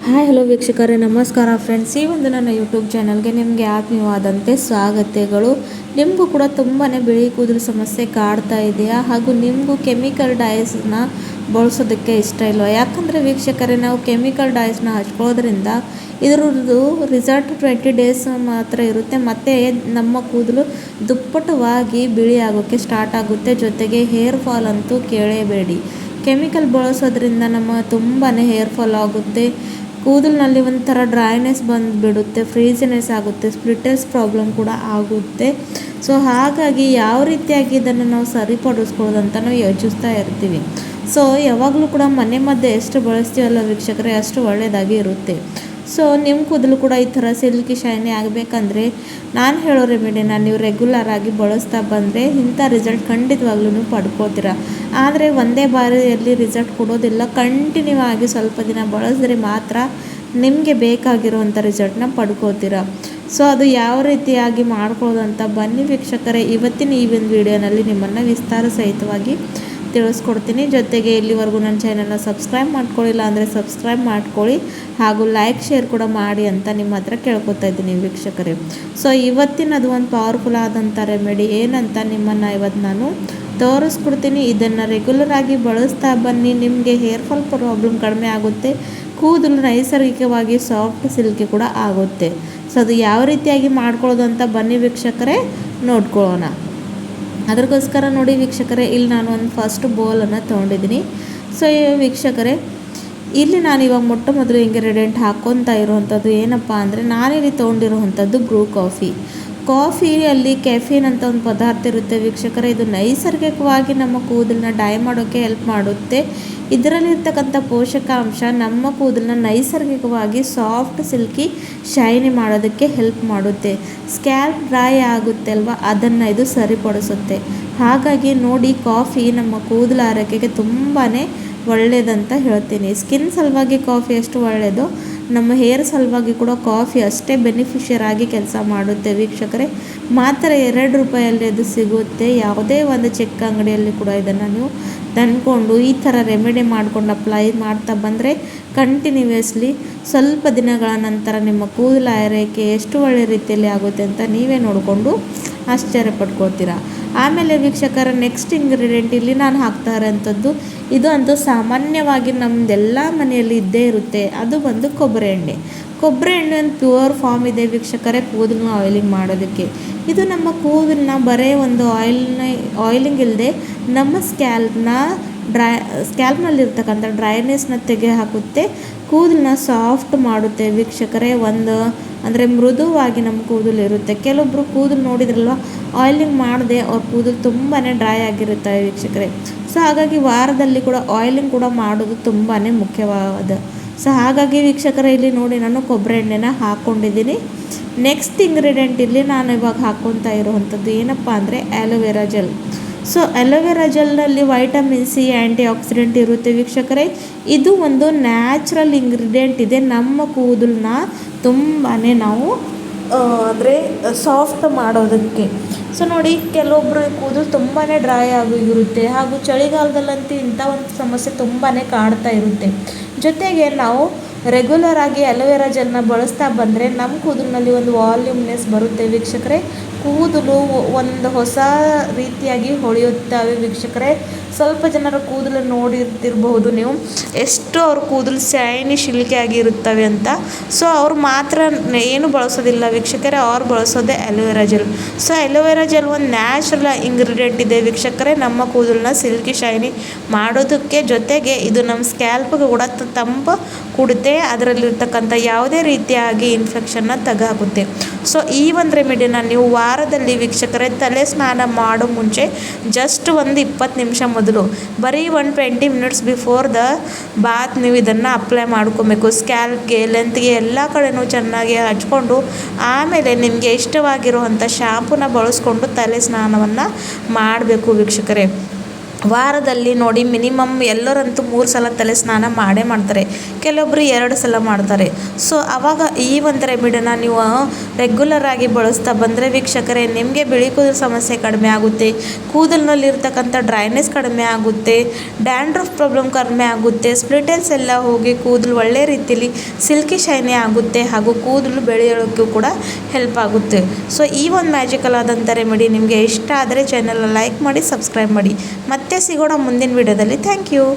Hi hello ವೀಕ್ಷಕರೇ, ನಮಸ್ಕಾರ friends. ಈ ಒಂದು ನನ್ನ ಯೂಟ್ಯೂಬ್ ಚಾನಲ್ಗೆ ನಿಮಗೆ ಆತ್ಮೀಯವಾದಂತೆ ಸ್ವಾಗತಗಳು. ನಿಮಗೂ ಕೂಡ ತುಂಬಾ ಬಿಳಿ ಕೂದಲು ಸಮಸ್ಯೆ ಕಾಡ್ತಾ ಇದೆಯಾ? ಹಾಗೂ ನಿಮಗೂ ಕೆಮಿಕಲ್ ಡೈಸ್ನ ಬಳಸೋದಕ್ಕೆ ಇಷ್ಟ ಇಲ್ವಾ? ಯಾಕಂದರೆ ವೀಕ್ಷಕರೇ, ನಾವು ಕೆಮಿಕಲ್ ಡೈಸ್ನ ಹಚ್ಕೊಳ್ಳೋದ್ರಿಂದ ಇದರದ್ದು ರಿಸಲ್ಟ್ 20 ಡೇಸ್ ಮಾತ್ರ ಇರುತ್ತೆ. ಮತ್ತು ನಮ್ಮ ಕೂದಲು ದುಪ್ಪಟವಾಗಿ ಬಿಳಿ ಆಗೋಕ್ಕೆ ಸ್ಟಾರ್ಟ್ ಆಗುತ್ತೆ. ಜೊತೆಗೆ ಹೇರ್ ಫಾಲ್ ಅಂತೂ ಕೇಳೇಬೇಡಿ. ಕೆಮಿಕಲ್ ಬಳಸೋದ್ರಿಂದ ನಮ್ಮ ತುಂಬಾ ಹೇರ್ ಫಾಲ್ ಆಗುತ್ತೆ. ಕೂದಲಿನಲ್ಲಿ ಒಂಥರ ಡ್ರೈನೆಸ್ ಬಂದುಬಿಡುತ್ತೆ, ಫ್ರೀಸಿನೆಸ್ ಆಗುತ್ತೆ, ಸ್ಪ್ಲಿಟರ್ಸ್ ಪ್ರಾಬ್ಲಮ್ ಕೂಡ ಆಗುತ್ತೆ. ಸೊ ಹಾಗಾಗಿ ಯಾವ ರೀತಿಯಾಗಿ ಇದನ್ನು ನಾವು ಸರಿಪಡಿಸ್ಕೊಳ್ಳೋದಂತ ನಾವು ಯೋಚಿಸ್ತಾ ಇರ್ತೀವಿ. ಸೊ ಯಾವಾಗಲೂ ಕೂಡ ಮನೆ ಮಧ್ಯೆ ಎಷ್ಟು ಬಳಸ್ತೀವಲ್ಲ ವೀಕ್ಷಕರೇ, ಅಷ್ಟು ಒಳ್ಳೆಯದಾಗಿ ಇರುತ್ತೆ. ಸೊ ನಿಮ್ಮ ಕೂದಲು ಕೂಡ ಈ ಥರ ಸಿಲ್ಕಿ ಶೈನಿ ಆಗಬೇಕಂದ್ರೆ ನಾನು ಹೇಳೋ ರೆಮಿಡಿನ ನೀವು ರೆಗ್ಯುಲರ್ ಆಗಿ ಬಳಸ್ತಾ ಬಂದರೆ ಇಂಥ ರಿಸಲ್ಟ್ ಖಂಡಿತವಾಗ್ಲೂ ನೀವು ಪಡ್ಕೋತೀರ. ಆದರೆ ಒಂದೇ ಬಾರಿಯಲ್ಲಿ ರಿಸಲ್ಟ್ ಕೊಡೋದಿಲ್ಲ. ಕಂಟಿನ್ಯೂ ಆಗಿ ಸ್ವಲ್ಪ ದಿನ ಬಳಸಿದ್ರೆ ಮಾತ್ರ ನಿಮಗೆ ಬೇಕಾಗಿರುವಂಥ ರಿಸಲ್ಟ್ನ ಪಡ್ಕೋತೀರ. ಸೊ ಅದು ಯಾವ ರೀತಿಯಾಗಿ ಮಾಡ್ಕೊಳ್ಳೋದು ಅಂತ ಬನ್ನಿ ವೀಕ್ಷಕರೇ, ಇವತ್ತಿನ ಈ ಒಂದು ವಿಡಿಯೋನಲ್ಲಿ ನಿಮ್ಮನ್ನು ವಿಸ್ತಾರ ಸಹಿತವಾಗಿ ತಿಳಿಸ್ಕೊಡ್ತೀನಿ. ಜೊತೆಗೆ ಇಲ್ಲಿವರೆಗೂ ನನ್ನ ಚಾನಲ್ನ ಸಬ್ಸ್ಕ್ರೈಬ್ ಮಾಡ್ಕೊಳ್ಳಿಲ್ಲ ಅಂದರೆ ಸಬ್ಸ್ಕ್ರೈಬ್ ಮಾಡ್ಕೊಳ್ಳಿ, ಹಾಗೂ ಲೈಕ್ ಶೇರ್ ಕೂಡ ಮಾಡಿ ಅಂತ ನಿಮ್ಮ ಹತ್ರ ಕೇಳ್ಕೊತಾ ಇದ್ದೀನಿ ವೀಕ್ಷಕರೇ. ಸೊ ಇವತ್ತಿನದು ಒಂದು ಪವರ್ಫುಲ್ ಆದಂಥ ರೆಮಿಡಿ ಏನಂತ ನಿಮ್ಮನ್ನು ಇವತ್ತು ನಾನು ತೋರಿಸ್ಕೊಡ್ತೀನಿ. ಇದನ್ನು ರೆಗ್ಯುಲರ್ ಆಗಿ ಬಳಸ್ತಾ ಬನ್ನಿ, ನಿಮಗೆ ಹೇರ್ ಫಾಲ್ ಪ್ರಾಬ್ಲಮ್ ಕಡಿಮೆ ಆಗುತ್ತೆ, ಕೂದಲು ನೈಸರ್ಗಿಕವಾಗಿ ಸಾಫ್ಟ್ ಸಿಲ್ಕಿ ಕೂಡ ಆಗುತ್ತೆ. ಸೊ ಅದು ಯಾವ ರೀತಿಯಾಗಿ ಮಾಡ್ಕೊಳ್ಳೋದು ಅಂತ ಬನ್ನಿ ವೀಕ್ಷಕರೇ ನೋಡ್ಕೊಳ್ಳೋಣ. ಅದಕ್ಕೋಸ್ಕರ ನೋಡಿ ವೀಕ್ಷಕರೇ, ಇಲ್ಲಿ ನಾನು ಒಂದು ಫಸ್ಟ್ ಬೌಲನ್ನು ತೊಗೊಂಡಿದ್ದೀನಿ. ಸೊ ವೀಕ್ಷಕರೇ, ಇಲ್ಲಿ ನಾನು ಇವಾಗ ಮೊದಲು ಇಂಗ್ರೀಡಿಯೆಂಟ್ ಹಾಕ್ಕೊತಾ ಇರೋವಂಥದ್ದು ಏನಪ್ಪ ಅಂದರೆ, ನಾನಿಲ್ಲಿ ತೊಗೊಂಡಿರೋವಂಥದ್ದು ಬ್ರೂ ಕಾಫಿಯಲ್ಲಿ ಕೆಫೀನ್ ಅಂತ ಒಂದು ಪದಾರ್ಥ ಇರುತ್ತೆ ವೀಕ್ಷಕರೇ. ಇದು ನೈಸರ್ಗಿಕವಾಗಿ ನಮ್ಮ ಕೂದಲನ್ನ ಡೈ ಮಾಡೋಕ್ಕೆ ಹೆಲ್ಪ್ ಮಾಡುತ್ತೆ. ಇದರಲ್ಲಿರ್ತಕ್ಕಂಥ ಪೋಷಕಾಂಶ ನಮ್ಮ ಕೂದಲನ್ನ ನೈಸರ್ಗಿಕವಾಗಿ ಸಾಫ್ಟ್ ಸಿಲ್ಕಿ ಶೈನಿ ಮಾಡೋದಕ್ಕೆ ಹೆಲ್ಪ್ ಮಾಡುತ್ತೆ. ಸ್ಕ್ಯಾಲ್ಪ್ ಡ್ರೈ ಆಗುತ್ತೆ ಅಲ್ವಾ, ಅದನ್ನು ಇದು ಸರಿಪಡಿಸುತ್ತೆ. ಹಾಗಾಗಿ ನೋಡಿ, ಕಾಫಿ ನಮ್ಮ ಕೂದಲ ಆರೈಕೆಗೆ ತುಂಬಾ ಒಳ್ಳೆಯದಂತ ಹೇಳ್ತೀನಿ. ಸ್ಕಿನ್ ಸಲುವಾಗಿ ಕಾಫಿ ಎಷ್ಟು ಒಳ್ಳೆಯದು, ನಮ್ಮ ಹೇರ್ ಸಲುವಾಗಿ ಕೂಡ ಕಾಫಿ ಅಷ್ಟೇ ಬೆನಿಫಿಷಿಯರ್ ಆಗಿ ಕೆಲಸ ಮಾಡುತ್ತೆ ವೀಕ್ಷಕರೇ. ಮಾತ್ರ 2 ರೂಪಾಯಲ್ಲಿ ಅದು ಸಿಗುತ್ತೆ. ಯಾವುದೇ ಒಂದು ಚಿಕ್ಕ ಅಂಗಡಿಯಲ್ಲಿ ಕೂಡ ಇದನ್ನು ನೀವು ತಂದ್ಕೊಂಡು ಈ ಥರ ರೆಮಿಡಿ ಮಾಡ್ಕೊಂಡು ಅಪ್ಲೈ ಮಾಡ್ತಾ ಬಂದರೆ ಕಂಟಿನ್ಯೂಯಸ್ಲಿ ಸ್ವಲ್ಪ ದಿನಗಳ ನಂತರ ನಿಮ್ಮ ಕೂದಲ ಆರೈಕೆ ಎಷ್ಟು ಒಳ್ಳೆಯ ರೀತಿಯಲ್ಲಿ ಆಗುತ್ತೆ ಅಂತ ನೀವೇ ನೋಡಿಕೊಂಡು ಆಶ್ಚರ್ಯ ಪಡ್ಕೊಳ್ತೀರಾ. ಆಮೇಲೆ ವೀಕ್ಷಕರ, ನೆಕ್ಸ್ಟ್ ಇಂಗ್ರೀಡಿಯೆಂಟ್ ಇಲ್ಲಿ ನಾನು ಹಾಕ್ತಾ ಇರೋಂಥದ್ದು, ಇದು ಅಂತೂ ಸಾಮಾನ್ಯವಾಗಿ ನಮ್ಮದೆಲ್ಲ ಮನೆಯಲ್ಲಿ ಇದ್ದೇ ಇರುತ್ತೆ. ಅದು ಬಂದು ಕೊಬ್ಬರಿ ಎಣ್ಣೆ ಒಂದು ಪ್ಯೂರ್ ಫಾರ್ಮ್ ಇದೆ ವೀಕ್ಷಕರೇ, ಕೂದಲನ್ನ ಆಯಿಲಿಂಗ್ ಮಾಡೋದಕ್ಕೆ. ಇದು ನಮ್ಮ ಕೂದಲನ್ನ ಬರೀ ಒಂದು ಆಯಿಲಿಂಗ್ ಇಲ್ಲದೆ ನಮ್ಮ ಸ್ಕ್ಯಾಲ್ಪ್ನಲ್ಲಿರ್ತಕ್ಕಂಥ ಡ್ರೈನೆಸ್ನ ತೆಗೆ ಹಾಕುತ್ತೆ, ಕೂದಲನ್ನ ಸಾಫ್ಟ್ ಮಾಡುತ್ತೆ ವೀಕ್ಷಕರೇ. ಅಂದರೆ ಮೃದುವಾಗಿ ನಮ್ಮ ಕೂದಲು ಇರುತ್ತೆ. ಕೆಲವೊಬ್ಬರು ಕೂದಲು ನೋಡಿದ್ರಲ್ವ, ಆಯಿಲಿಂಗ್ ಮಾಡದೆ ಅವ್ರ ಕೂದಲು ತುಂಬಾ ಡ್ರೈ ಆಗಿರುತ್ತವೆ ವೀಕ್ಷಕರೇ. ಸೊ ಹಾಗಾಗಿ ವಾರದಲ್ಲಿ ಕೂಡ ಆಯಿಲಿಂಗ್ ಕೂಡ ಮಾಡೋದು ತುಂಬಾ ಮುಖ್ಯವಾದ. ಸೊ ಹಾಗಾಗಿ ವೀಕ್ಷಕರೇ, ಇಲ್ಲಿ ನೋಡಿ ನಾನು ಕೊಬ್ಬರಿ ಎಣ್ಣೆನ ಹಾಕ್ಕೊಂಡಿದ್ದೀನಿ. ನೆಕ್ಸ್ಟ್ ಇಂಗ್ರೀಡಿಯೆಂಟ್ ಇಲ್ಲಿ ನಾನು ಇವಾಗ ಹಾಕ್ಕೊತಾ ಇರುವಂಥದ್ದು ಏನಪ್ಪ ಅಂದರೆ ಆ್ಯಲೋವೆರಾ ಜೆಲ್. ಸೊ ಆ್ಯಲೋವೆರಾ ಜೆಲ್ನಲ್ಲಿ ವೈಟಮಿನ್ ಸಿ, ಆ್ಯಂಟಿ ಆಕ್ಸಿಡೆಂಟ್ ಇರುತ್ತೆ ವೀಕ್ಷಕರೇ. ಇದು ಒಂದು ನ್ಯಾಚುರಲ್ ಇಂಗ್ರೀಡಿಯೆಂಟ್ ಇದೆ. ನಮ್ಮ ಕೂದಲನ್ನ ತುಂಬಾ ನಾವು ಅಂದರೆ ಸಾಫ್ಟ್ ಮಾಡೋದಕ್ಕೆ. ಸೊ ನೋಡಿ, ಕೆಲವೊಬ್ಬರು ಕೂದಲು ತುಂಬಾ ಡ್ರೈ ಆಗಿರುತ್ತೆ, ಹಾಗೂ ಚಳಿಗಾಲದಲ್ಲಂತೂ ಇಂಥ ಒಂದು ಸಮಸ್ಯೆ ತುಂಬಾ ಕಾಡ್ತಾ ಇರುತ್ತೆ. ಜೊತೆಗೆ ನಾವು ರೆಗ್ಯುಲರ್ ಆಗಿ ಅಲೋವೆರಾ ಜೆಲ್ನ ಬಳಸ್ತಾ ಬಂದರೆ ನಮ್ಮ ಕೂದಲಿನಲ್ಲಿ ಒಂದು ವಾಲ್ಯೂಮ್ನೆಸ್ ಬರುತ್ತೆ ವೀಕ್ಷಕರೇ. ಕೂದಲು ಒಂದು ಹೊಸ ರೀತಿಯಾಗಿ ಹೊಳೆಯುತ್ತವೆ ವೀಕ್ಷಕರೇ. ಸ್ವಲ್ಪ ಜನರ ಕೂದಲು ನೋಡಿರ್ತಿರಬಹುದು ನೀವು, ಎಷ್ಟು ಅವ್ರ ಕೂದಲು ಶೈನಿ ಶಿಲ್ಕಿ ಆಗಿರುತ್ತವೆ ಅಂತ. ಸೊ ಅವ್ರು ಮಾತ್ರ ಏನು ಬಳಸೋದಿಲ್ಲ ವೀಕ್ಷಕರೇ, ಅವ್ರು ಬಳಸೋದೇ aloe vera gel. So aloe vera gel ಒಂದು ನ್ಯಾಚುರಲ್ ಇಂಗ್ರೀಡಿಯೆಂಟ್ ಇದೆ ವೀಕ್ಷಕರೇ, ನಮ್ಮ ಕೂದಲನ್ನ ಸಿಲ್ಕಿ ಶೈನಿ ಮಾಡೋದಕ್ಕೆ. ಜೊತೆಗೆ ಇದು ನಮ್ಮ ಸ್ಕ್ಯಾಲ್ಪ್ಗೆ ಕೂಡ ತಂಪು ಕೊಡುತ್ತೆ, ಅದರಲ್ಲಿರ್ತಕ್ಕಂಥ ಯಾವುದೇ ರೀತಿಯಾಗಿ ಇನ್ಫೆಕ್ಷನ್ನ ತೆಗೆದುಹಾಕುತ್ತೆ. ಸೊ ಈ ಒಂದು ರೆಮಿಡಿನ ನೀವು ವಾರದಲ್ಲಿ ವೀಕ್ಷಕರೇ ತಲೆ ಸ್ನಾನ ಮಾಡೋ ಮುಂಚೆ ಜಸ್ಟ್ ಒಂದು 20 ನಿಮಿಷ ಮೊದಲು, ಬರೀ 20 ಮಿನಿಟ್ಸ್ ಬಿಫೋರ್ ದ ಬಾತ್ ನೀವು ಇದನ್ನು ಅಪ್ಲೈ ಮಾಡ್ಕೊಬೇಕು. ಸ್ಕ್ಯಾಲ್ಪ್ಗೆ, ಲೆಂತ್ಗೆ ಎಲ್ಲ ಕಡೆನೂ ಚೆನ್ನಾಗಿ ಹಚ್ಕೊಂಡು ಆಮೇಲೆ ನಿಮಗೆ ಇಷ್ಟವಾಗಿರುವಂಥ ಶಾಂಪೂನ ಬಳಸ್ಕೊಂಡು ತಲೆ ಸ್ನಾನವನ್ನು ಮಾಡಬೇಕು ವೀಕ್ಷಕರೇ. ವಾರದಲ್ಲಿ ನೋಡಿ ಮಿನಿಮಮ್ ಎಲ್ಲರಂತೂ 3 ಸಲ ತಲೆ ಸ್ನಾನ ಮಾಡೇ ಮಾಡ್ತಾರೆ, ಕೆಲವೊಬ್ಬರು 2 ಸಲ ಮಾಡ್ತಾರೆ. ಸೊ ಆವಾಗ ಈ ಒಂದು ರೆಮಿಡಿನ ನೀವು ರೆಗ್ಯುಲರ್ ಆಗಿ ಬಳಸ್ತಾ ಬಂದರೆ ವೀಕ್ಷಕರೇ, ನಿಮಗೆ ಬಿಳಿ ಕೂದಲು ಸಮಸ್ಯೆ ಕಡಿಮೆ ಆಗುತ್ತೆ, ಕೂದಲಿನಲ್ಲಿರ್ತಕ್ಕಂಥ ಡ್ರೈನೆಸ್ ಕಡಿಮೆ ಆಗುತ್ತೆ, ಡ್ಯಾಂಡ್ರಫ್ ಪ್ರಾಬ್ಲಮ್ ಕಡಿಮೆ ಆಗುತ್ತೆ, ಸ್ಪ್ಲಿಟೆನ್ಸ್ ಎಲ್ಲ ಹೋಗಿ ಕೂದಲು ಒಳ್ಳೆ ರೀತಿಯಲ್ಲಿ ಸಿಲ್ಕಿ ಶೈನಿ ಆಗುತ್ತೆ, ಹಾಗೂ ಕೂದಲು ಬೆಳೆಯೋಕ್ಕೂ ಕೂಡ ಹೆಲ್ಪ್ ಆಗುತ್ತೆ. ಸೊ ಈ ಒಂದು ಮ್ಯಾಜಿಕಲ್ ಆದಂಥ ರೆಮಿಡಿ ನಿಮಗೆ ಇಷ್ಟ ಆದರೆ ಚಾನಲ್ನ ಲೈಕ್ ಮಾಡಿ, ಸಬ್ಸ್ಕ್ರೈಬ್ ಮಾಡಿ. ಮತ್ತೆ ಸಿಗೋಣ ಮುಂದಿನ ವಿಡಿಯೋದಲ್ಲಿ. Thank you.